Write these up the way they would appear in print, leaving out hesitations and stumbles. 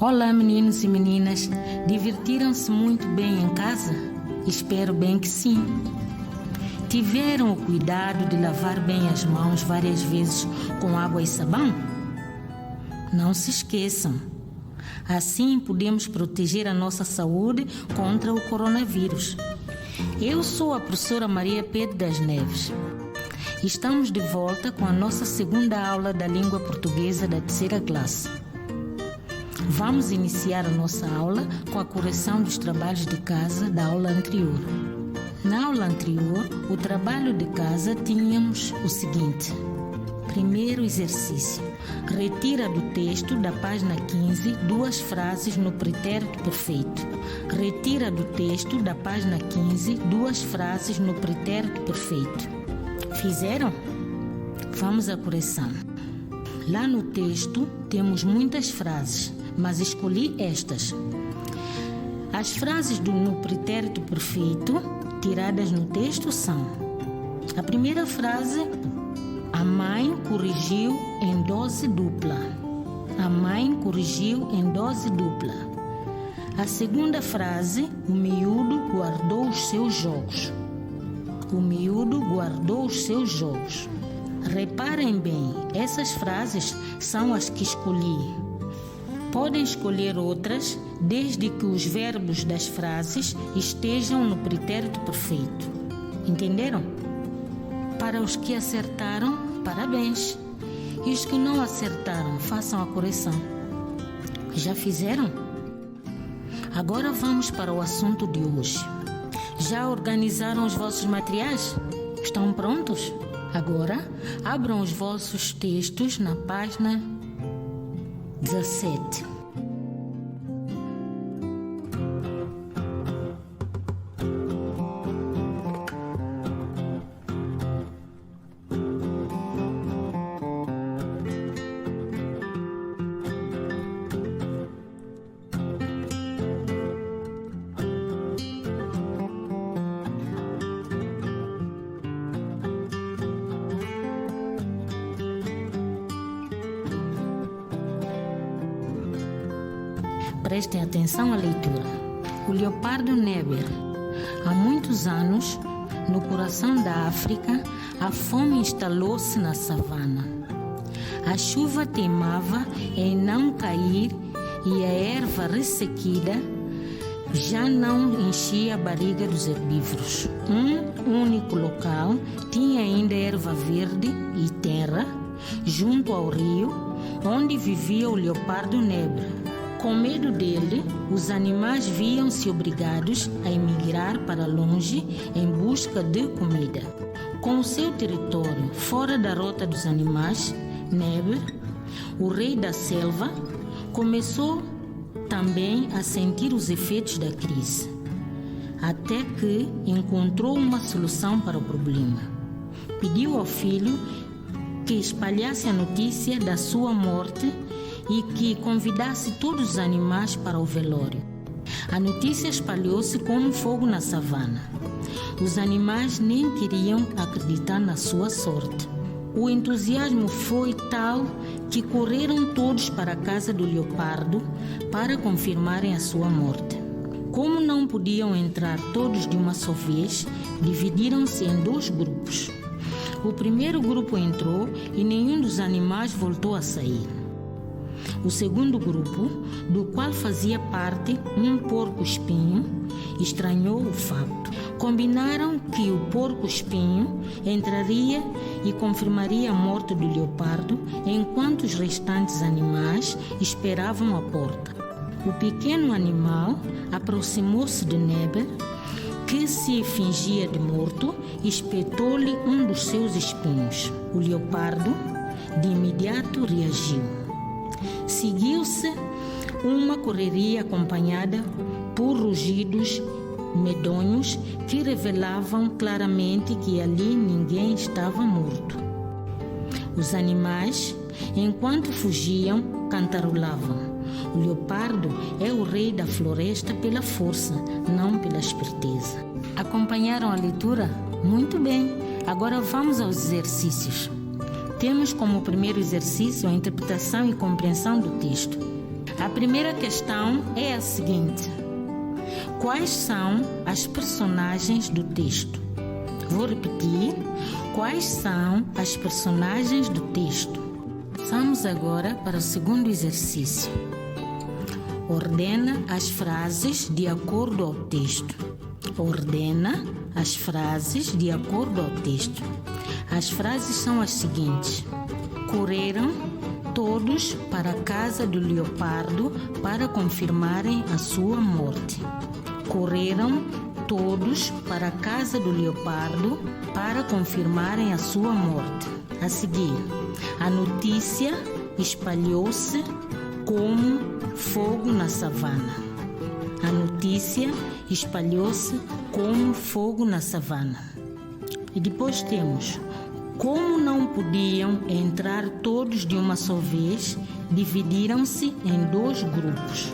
Olá, meninos e meninas. Divertiram-se muito bem em casa? Espero bem que sim. Tiveram o cuidado de lavar bem as mãos várias vezes com água e sabão? Não se esqueçam. Assim podemos proteger a nossa saúde contra o coronavírus. Eu sou a professora Maria Pedro das Neves. Estamos de volta com a nossa segunda aula da língua portuguesa da terceira classe. Vamos iniciar a nossa aula com a correção dos trabalhos de casa da aula anterior. Na aula anterior, o trabalho de casa tínhamos o seguinte. Primeiro exercício. Retira do texto da página 15 duas frases no pretérito perfeito. Retira do texto da página 15 duas frases no pretérito perfeito. Fizeram? Vamos à correção. Lá no texto temos muitas frases, mas escolhi estas. As frases no pretérito perfeito tiradas no texto são: a primeira frase, a mãe corrigiu em dose dupla. A mãe corrigiu em dose dupla. A segunda frase, o miúdo guardou os seus jogos. O miúdo guardou os seus jogos. Reparem bem, essas frases são as que escolhi. Podem escolher outras, desde que os verbos das frases estejam no pretérito perfeito. Entenderam? Para os que acertaram, parabéns. E os que não acertaram, façam a correção. Já fizeram? Agora vamos para o assunto de hoje. Já organizaram os vossos materiais? Estão prontos? Agora, abram os vossos textos na página 17. Prestem atenção à leitura. O leopardo Neber. Há muitos anos, no coração da África, a fome instalou-se na savana. A chuva teimava em não cair e a erva ressequida já não enchia a barriga dos herbívoros. Um único local tinha ainda erva verde e terra, junto ao rio, onde vivia o leopardo Neber. Com medo dele, os animais viam-se obrigados a emigrar para longe em busca de comida. Com o seu território fora da rota dos animais, Neber, o rei da selva, começou também a sentir os efeitos da crise, até que encontrou uma solução para o problema. Pediu ao filho que espalhasse a notícia da sua morte e que convidasse todos os animais para o velório. A notícia espalhou-se como um fogo na savana. Os animais nem queriam acreditar na sua sorte. O entusiasmo foi tal que correram todos para a casa do leopardo para confirmarem a sua morte. Como não podiam entrar todos de uma só vez, dividiram-se em dois grupos. O primeiro grupo entrou e nenhum dos animais voltou a sair. O segundo grupo, do qual fazia parte um porco-espinho, estranhou o facto. Combinaram que o porco-espinho entraria e confirmaria a morte do leopardo, enquanto os restantes animais esperavam à porta. O pequeno animal aproximou-se de Neber, que se fingia de morto, e espetou-lhe um dos seus espinhos. O leopardo, de imediato, reagiu. Seguiu-se uma correria acompanhada por rugidos medonhos que revelavam claramente que ali ninguém estava morto. Os animais, enquanto fugiam, cantarolavam: o leopardo é o rei da floresta pela força, não pela esperteza. Acompanharam a leitura? Muito bem, agora vamos aos exercícios. Temos como primeiro exercício a interpretação e compreensão do texto. A primeira questão é a seguinte: quais são as personagens do texto? Vou repetir. Quais são as personagens do texto? Vamos agora para o segundo exercício. Ordena as frases de acordo ao texto. Ordena as frases de acordo ao texto. As frases são as seguintes: correram todos para a casa do leopardo para confirmarem a sua morte. Correram todos para a casa do leopardo para confirmarem a sua morte. A seguir, a notícia espalhou-se como fogo na savana. A notícia espalhou-se como fogo na savana. E depois temos: como não podiam entrar todos de uma só vez, dividiram-se em 2 grupos.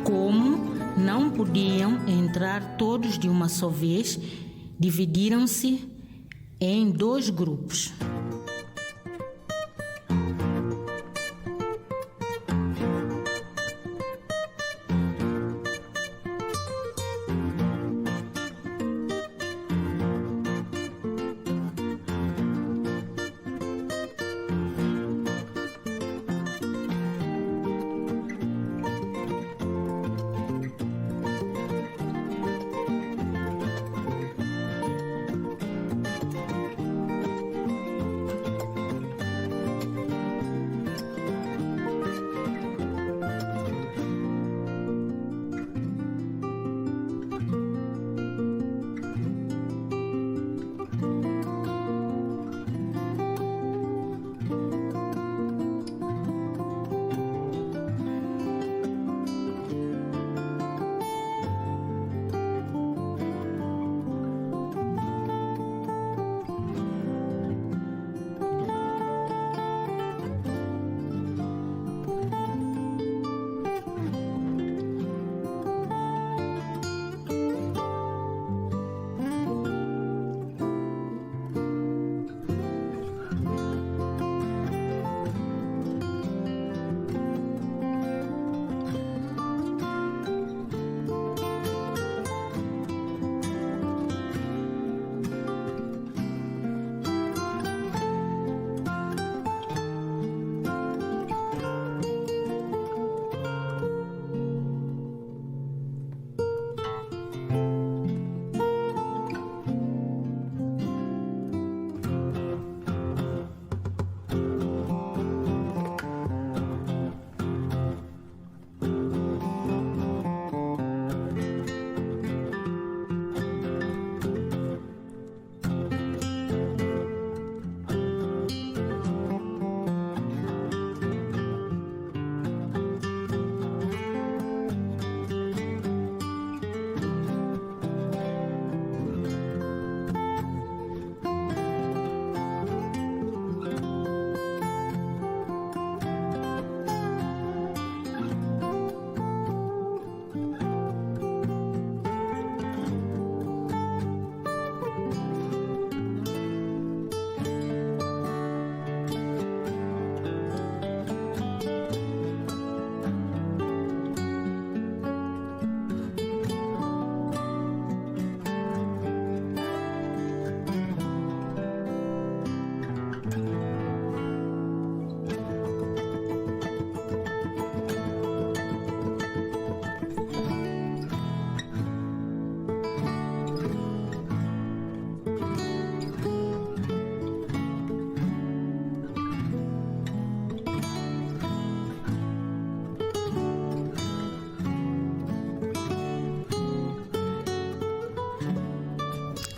Como não podiam entrar todos de uma só vez, dividiram-se em 2 grupos.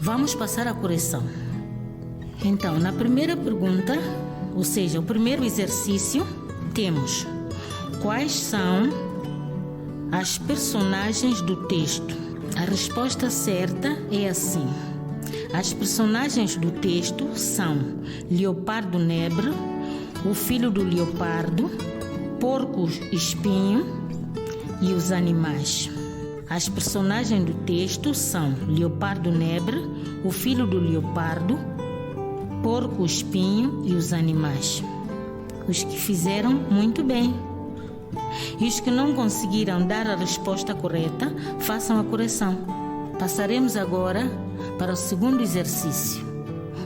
Vamos passar à correção. Então, na primeira pergunta, ou seja, o primeiro exercício, temos: quais são as personagens do texto? A resposta certa é assim: as personagens do texto são Leopardo Nebre, o filho do leopardo, Porco Espinho e os animais. As personagens do texto são Leopardo Nebre, o filho do leopardo, Porco Espinho e os animais. Os que fizeram muito bem. E os que não conseguiram dar a resposta correta, façam a correção. Passaremos agora para o segundo exercício.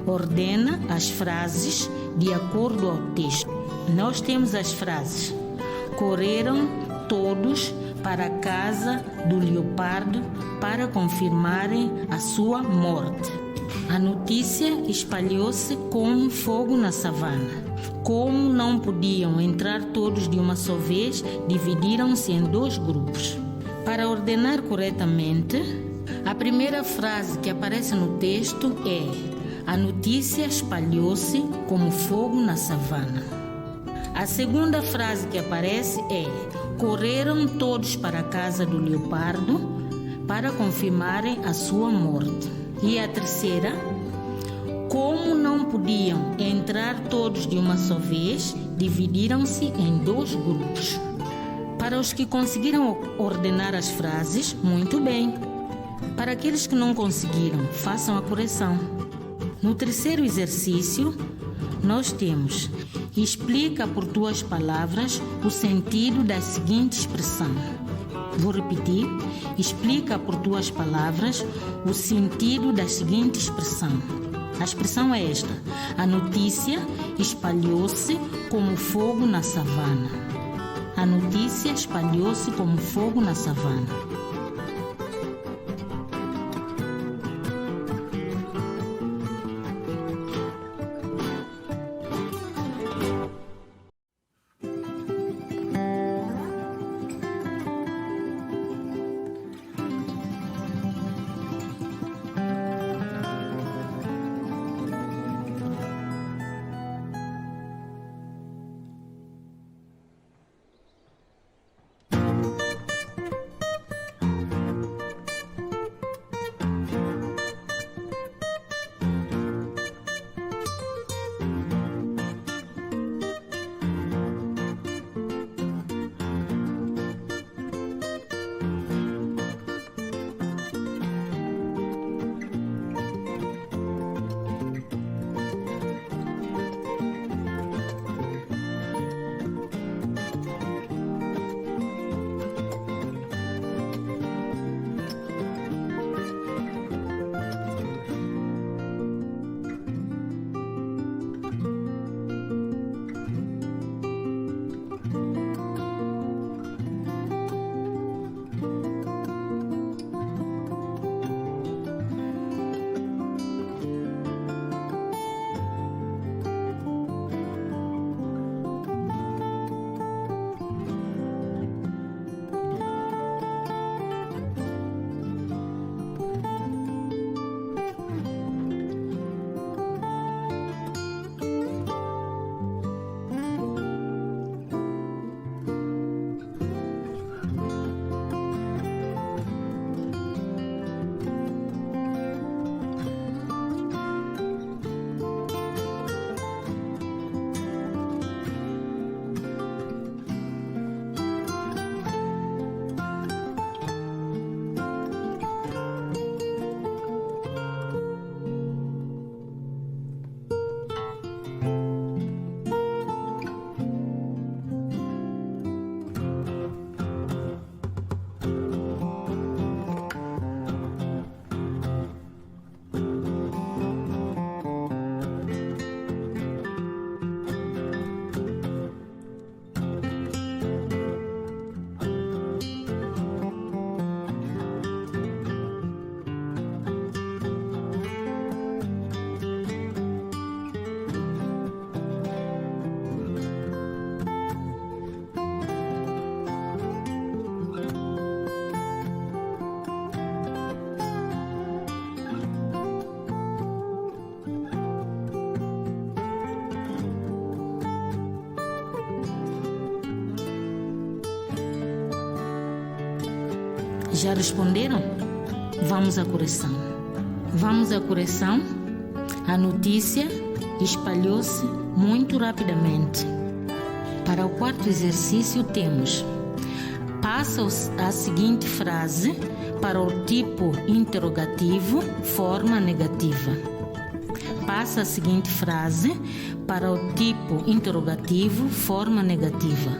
Ordena as frases de acordo ao texto. Nós temos as frases: correram todos para a casa do leopardo para confirmarem a sua morte. A notícia espalhou-se como fogo na savana. Como não podiam entrar todos de uma só vez, dividiram-se em 2 grupos. Para ordenar corretamente, a primeira frase que aparece no texto é: a notícia espalhou-se como fogo na savana. A segunda frase que aparece é: correram todos para a casa do leopardo para confirmarem a sua morte. E a terceira: como não podiam entrar todos de uma só vez, dividiram-se em 2 grupos. Para os que conseguiram ordenar as frases, muito bem. Para aqueles que não conseguiram, façam a correção. No terceiro exercício, nós temos: explica por tuas palavras o sentido da seguinte expressão. Vou repetir: explica por tuas palavras o sentido da seguinte expressão. A expressão é esta: a notícia espalhou-se como fogo na savana. A notícia espalhou-se como fogo na savana. Já responderam? Vamos à correção. Vamos à correção. A notícia espalhou-se muito rapidamente. Para o quarto exercício temos: passa a seguinte frase para o tipo interrogativo, forma negativa. Passa a seguinte frase para o tipo interrogativo, forma negativa.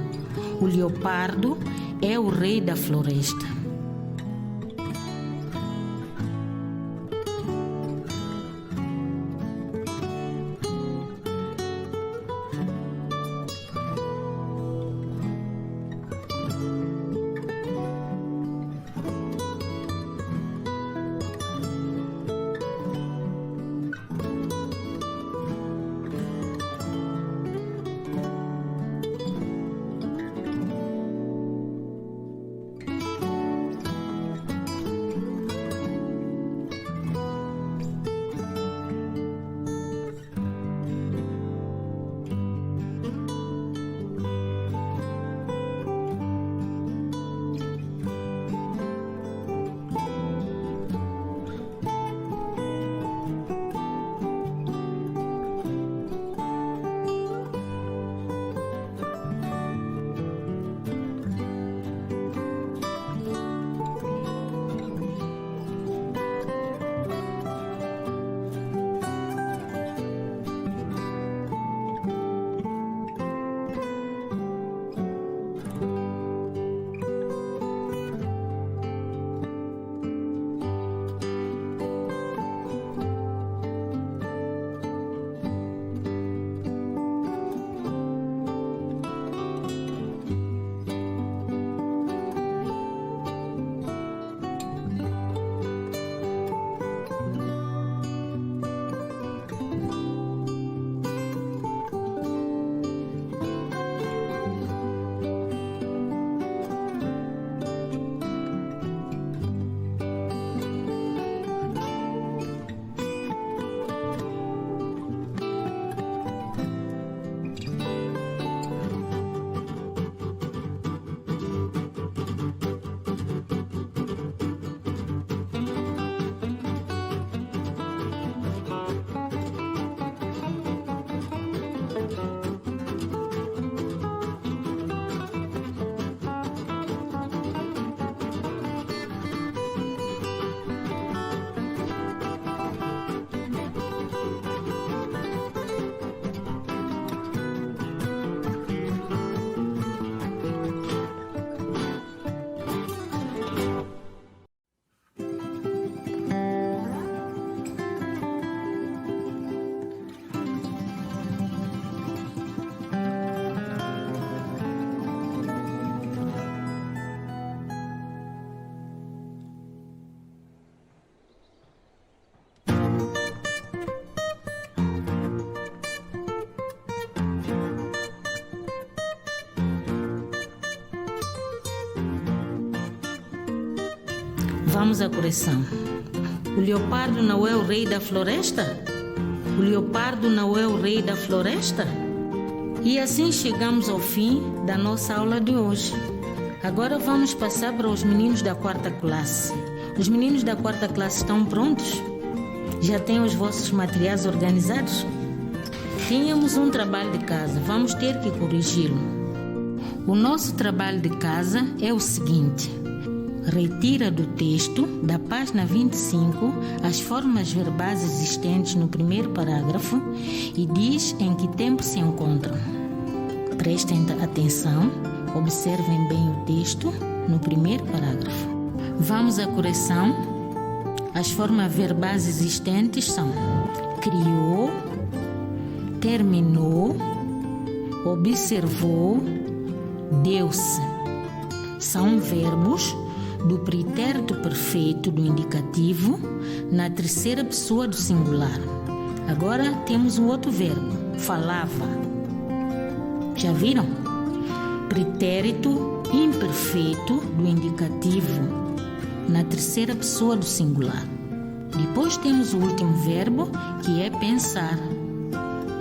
O leopardo é o rei da floresta. Vamos à correção. O leopardo não é o rei da floresta? O leopardo não é o rei da floresta? E assim chegamos ao fim da nossa aula de hoje. Agora vamos passar para os meninos da 4ª classe. Os meninos da 4ª classe estão prontos? Já têm os vossos materiais organizados? Tínhamos um trabalho de casa, vamos ter que corrigi-lo. O nosso trabalho de casa é o seguinte: retira do texto, da página 25, as formas verbais existentes no primeiro parágrafo e diz em que tempo se encontram. Prestem atenção, observem bem o texto no primeiro parágrafo. Vamos à correção. As formas verbais existentes são criou, terminou, observou, deu-se. São verbos do pretérito perfeito do indicativo na terceira pessoa do singular. Agora temos um outro verbo, falava. Já viram? Pretérito imperfeito do indicativo na terceira pessoa do singular. Depois temos o último verbo, que é pensar,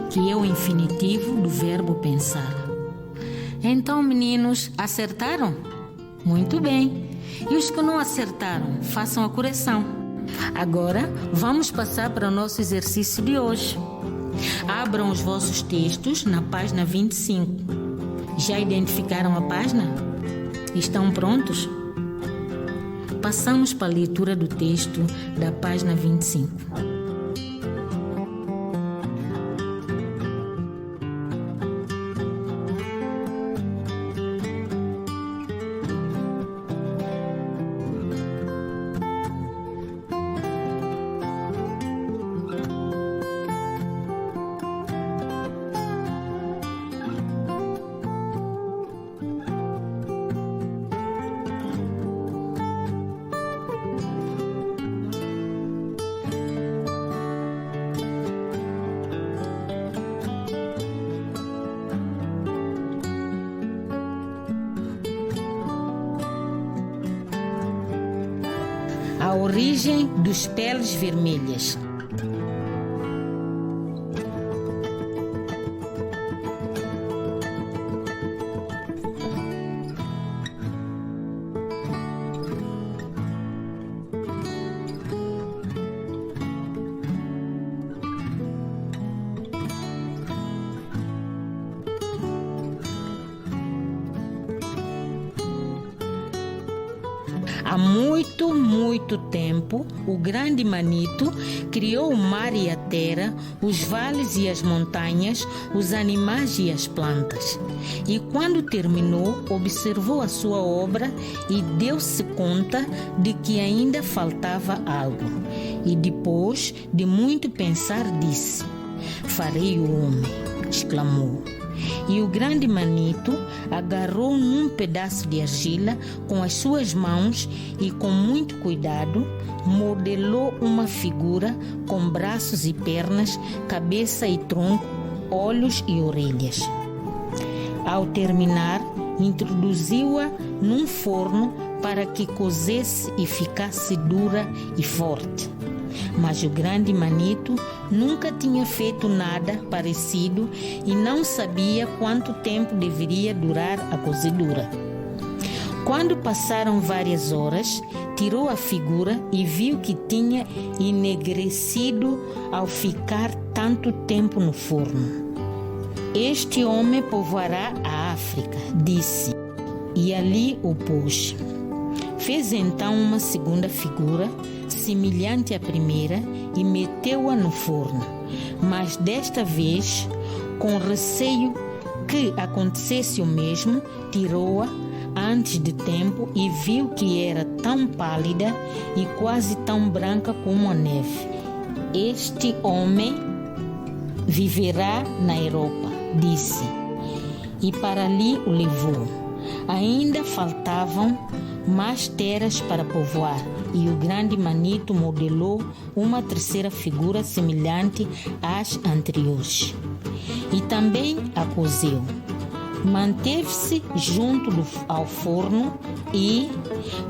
que é o infinitivo do verbo pensar. Então, meninos, acertaram? Muito bem. E os que não acertaram, façam a correção. Agora, vamos passar para o nosso exercício de hoje. Abram os vossos textos na página 25. Já identificaram a página? Estão prontos? Passamos para a leitura do texto da página 25. A origem dos peles vermelhas. Há muito tempo, o grande Manito criou o mar e a terra, os vales e as montanhas, os animais e as plantas. E quando terminou, observou a sua obra e deu-se conta de que ainda faltava algo. E depois de muito pensar, disse: "Farei o homem", exclamou. E o grande Manito agarrou num pedaço de argila com as suas mãos e, com muito cuidado, modelou uma figura com braços e pernas, cabeça e tronco, olhos e orelhas. Ao terminar, introduziu-a num forno para que cozesse e ficasse dura e forte. Mas o grande Manito nunca tinha feito nada parecido e não sabia quanto tempo deveria durar a cozedura. Quando passaram várias horas, tirou a figura e viu que tinha enegrecido ao ficar tanto tempo no forno. "Este homem povoará a África", disse, e ali o pôs. Fez então uma segunda figura, semelhante à primeira, e meteu-a no forno. Mas desta vez, com receio que acontecesse o mesmo, tirou-a antes de tempo e viu que era tão pálida e quase tão branca como a neve. "Este homem viverá na Europa", disse, e para ali o levou. Ainda faltavam mais terras para povoar, e o grande Manito modelou uma terceira figura semelhante às anteriores. E também a cozeu. Manteve-se junto ao forno e,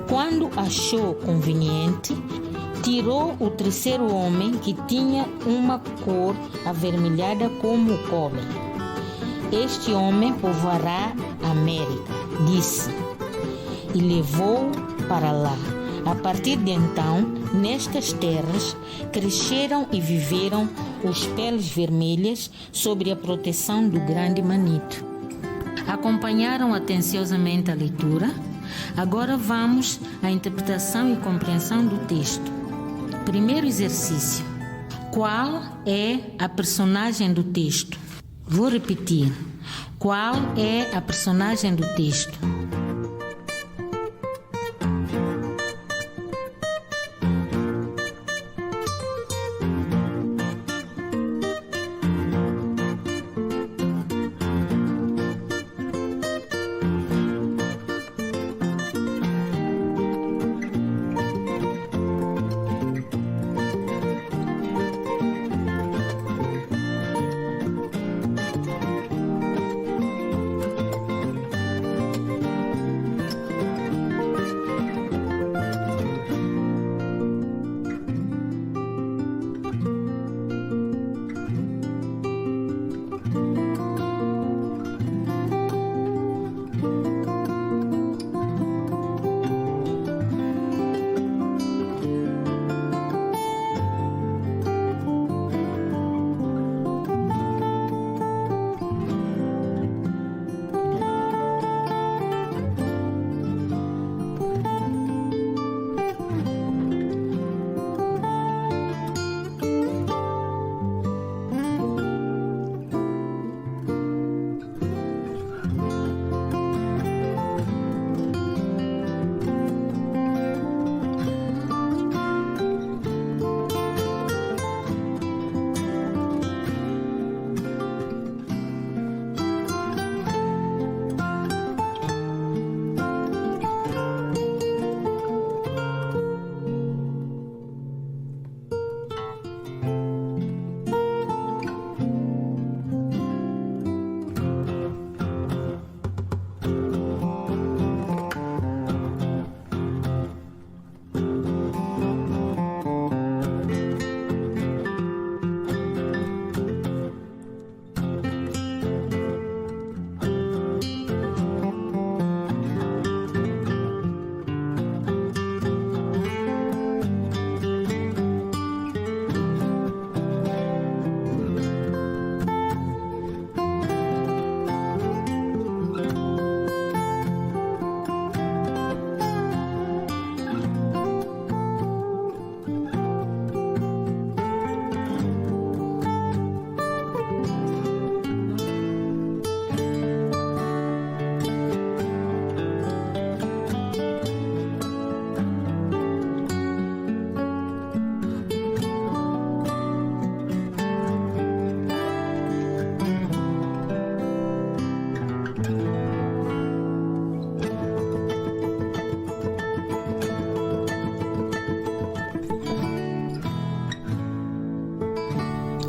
quando achou conveniente, tirou o terceiro homem, que tinha uma cor avermelhada como o cobre. "Este homem povoará a América", disse, e levou-o para lá. A partir de então, nestas terras, cresceram e viveram os peles vermelhas sob a proteção do grande Manito. Acompanharam atenciosamente a leitura? Agora vamos à interpretação e compreensão do texto. Primeiro exercício. Qual é a personagem do texto? Vou repetir. Qual é a personagem do texto?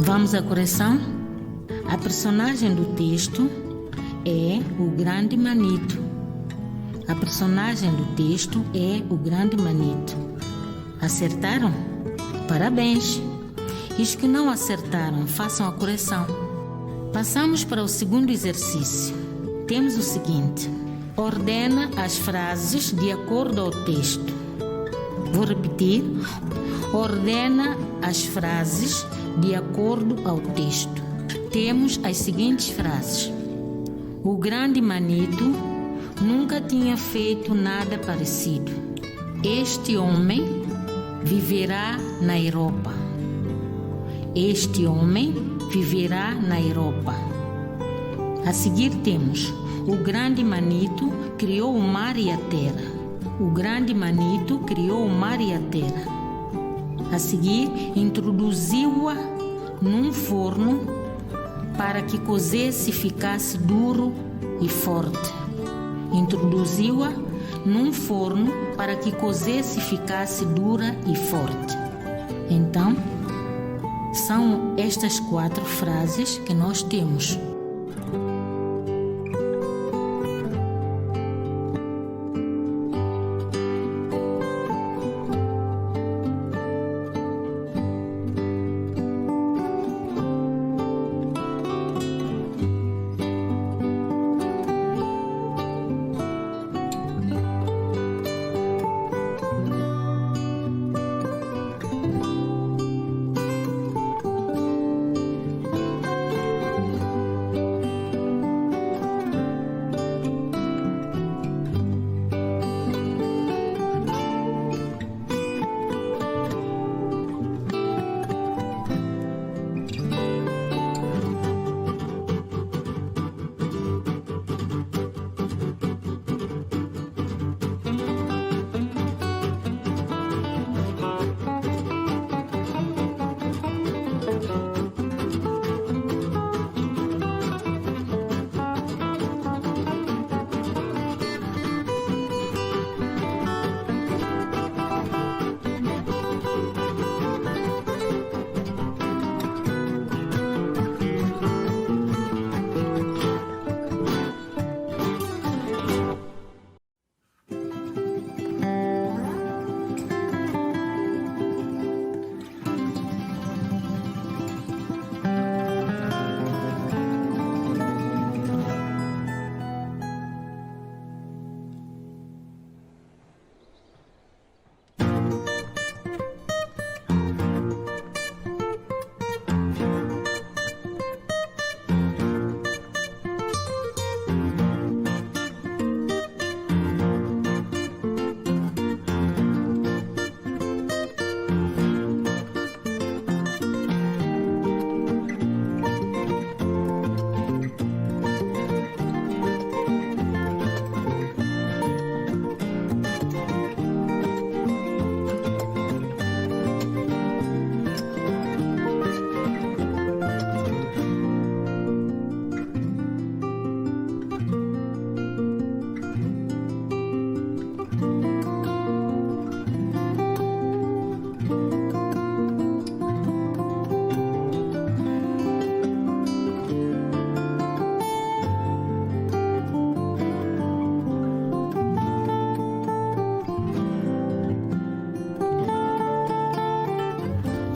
Vamos à correção? A personagem do texto é o Grande Manito. A personagem do texto é o Grande Manito. Acertaram? Parabéns! E os que não acertaram, façam a correção. Passamos para o segundo exercício. Temos o seguinte: ordena as frases de acordo ao texto. Vou repetir. Ordena as frases de acordo ao texto. Temos as seguintes frases: o Grande Manito nunca tinha feito nada parecido. Este homem viverá na Europa. Este homem viverá na Europa. A seguir temos: o Grande Manito criou o mar e a terra. O Grande Manito criou o mar e a terra. A seguir, introduziu-a num forno para que cozesse e ficasse duro e forte. Introduziu-a num forno para que cozesse e ficasse dura e forte. Então, são estas 4 frases que nós temos.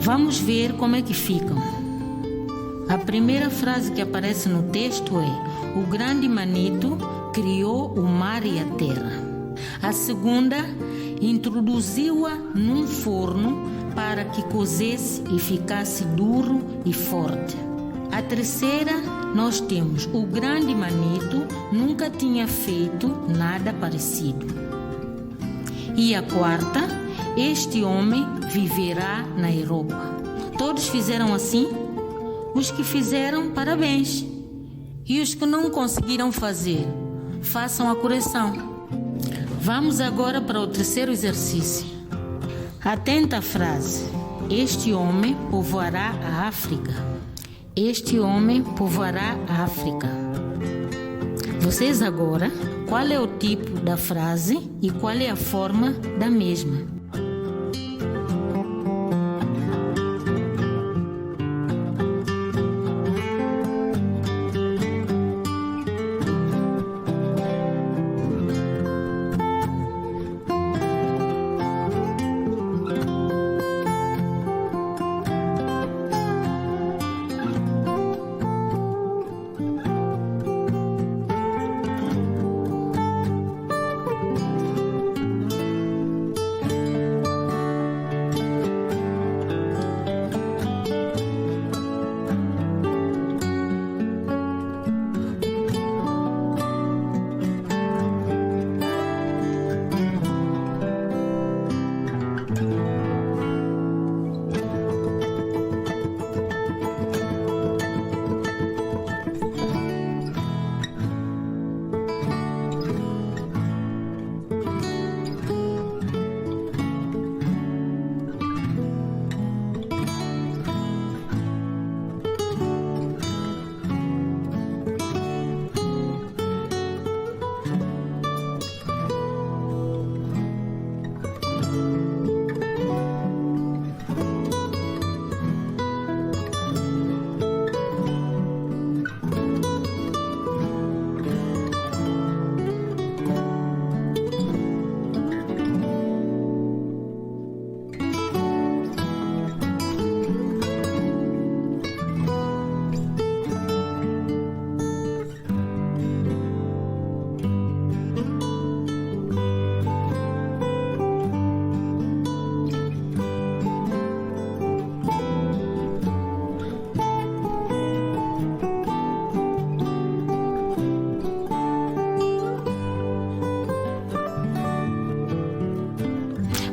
Vamos ver como é que ficam. A primeira frase que aparece no texto é: o Grande Manito criou o mar e a terra. A segunda, introduziu-a num forno para que cozesse e ficasse duro e forte. A terceira, nós temos: o Grande Manito nunca tinha feito nada parecido. E a quarta, este homem viverá na Europa. Todos fizeram assim? Os que fizeram, parabéns. E os que não conseguiram fazer, façam a correção. Vamos agora para o terceiro exercício. Atenta à frase: este homem povoará a África. Este homem povoará a África. Vocês agora, qual é o tipo da frase e qual é a forma da mesma?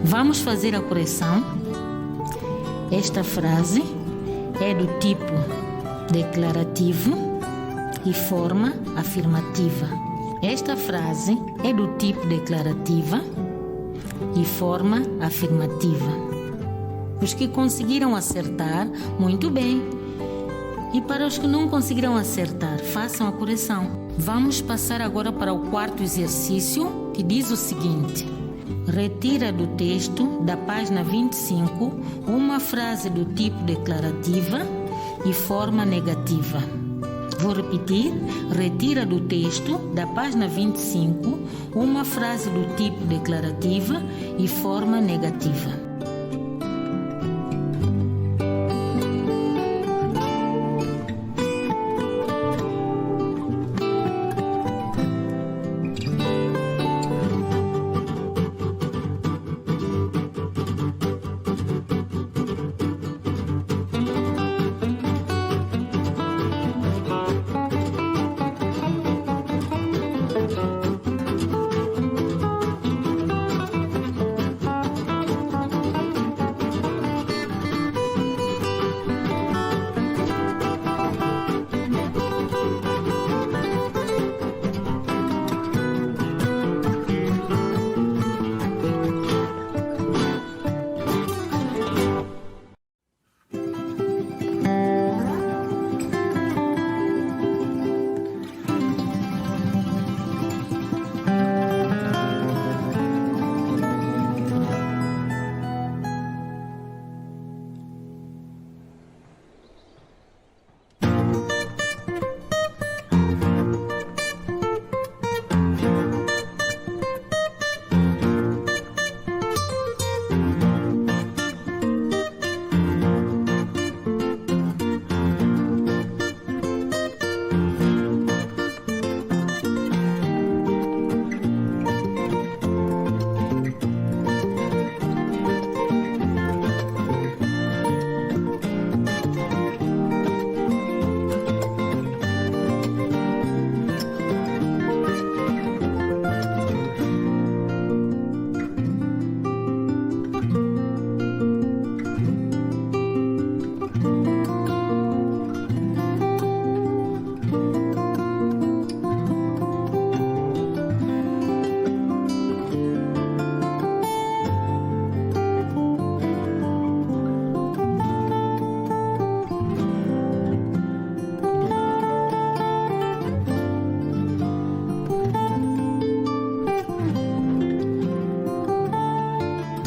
Vamos fazer a correção. Esta frase é do tipo declarativo e forma afirmativa. Esta frase é do tipo declarativa e forma afirmativa. Os que conseguiram acertar, muito bem. E para os que não conseguiram acertar, façam a correção. Vamos passar agora para o quarto exercício, que diz o seguinte: retira do texto da página 25 uma frase do tipo declarativa e forma negativa. Vou repetir: retira do texto da página 25 uma frase do tipo declarativa e forma negativa.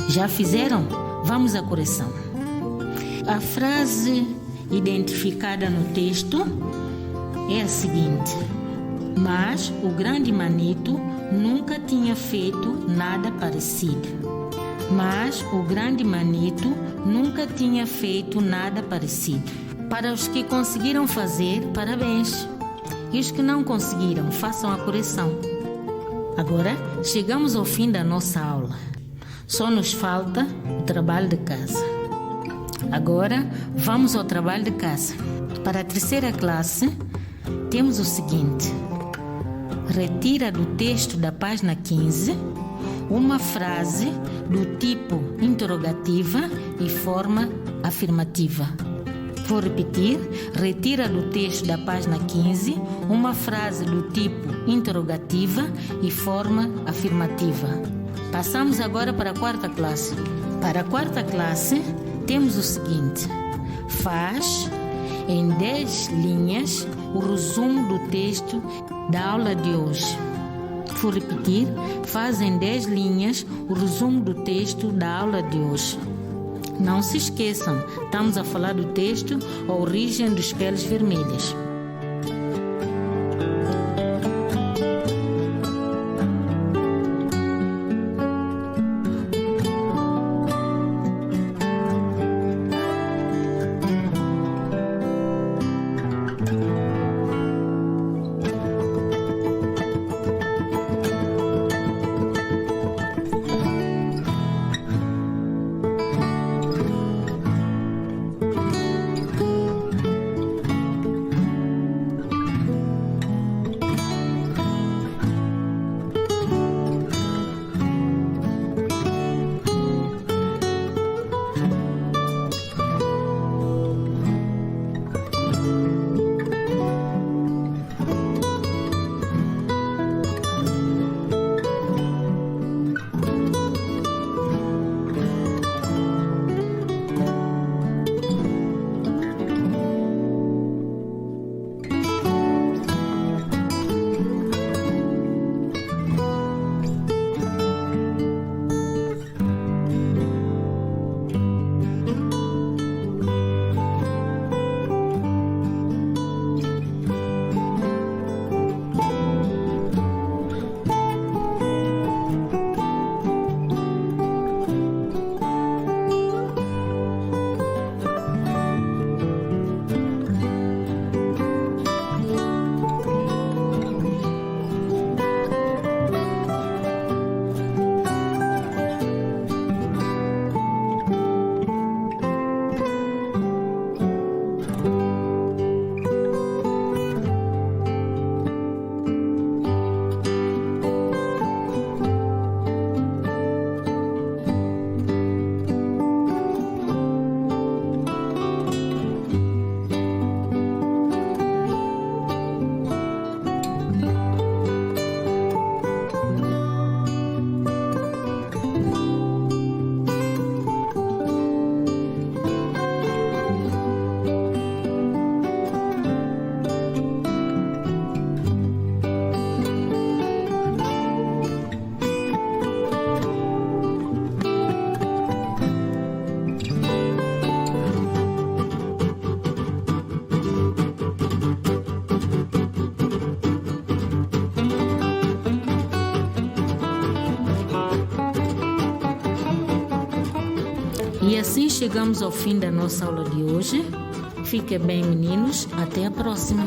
Já fizeram? Vamos à correção. A frase identificada no texto é a seguinte: mas o grande Manito nunca tinha feito nada parecido. Mas o grande Manito nunca tinha feito nada parecido. Para os que conseguiram fazer, parabéns. E os que não conseguiram, façam a correção. Agora, chegamos ao fim da nossa aula. Só nos falta o trabalho de casa. Agora, vamos ao trabalho de casa. Para a terceira classe, temos o seguinte: retira do texto da página 15 uma frase do tipo interrogativa e forma afirmativa. Vou repetir: retira do texto da página 15 uma frase do tipo interrogativa e forma afirmativa. Passamos agora para a quarta classe. Para a quarta classe, temos o seguinte: faz em 10 linhas o resumo do texto da aula de hoje. Vou repetir: faz em 10 linhas o resumo do texto da aula de hoje. Não se esqueçam, estamos a falar do texto A Origem dos Peles Vermelhas. E assim chegamos ao fim da nossa aula de hoje. Fiquem bem, meninos. Até a próxima.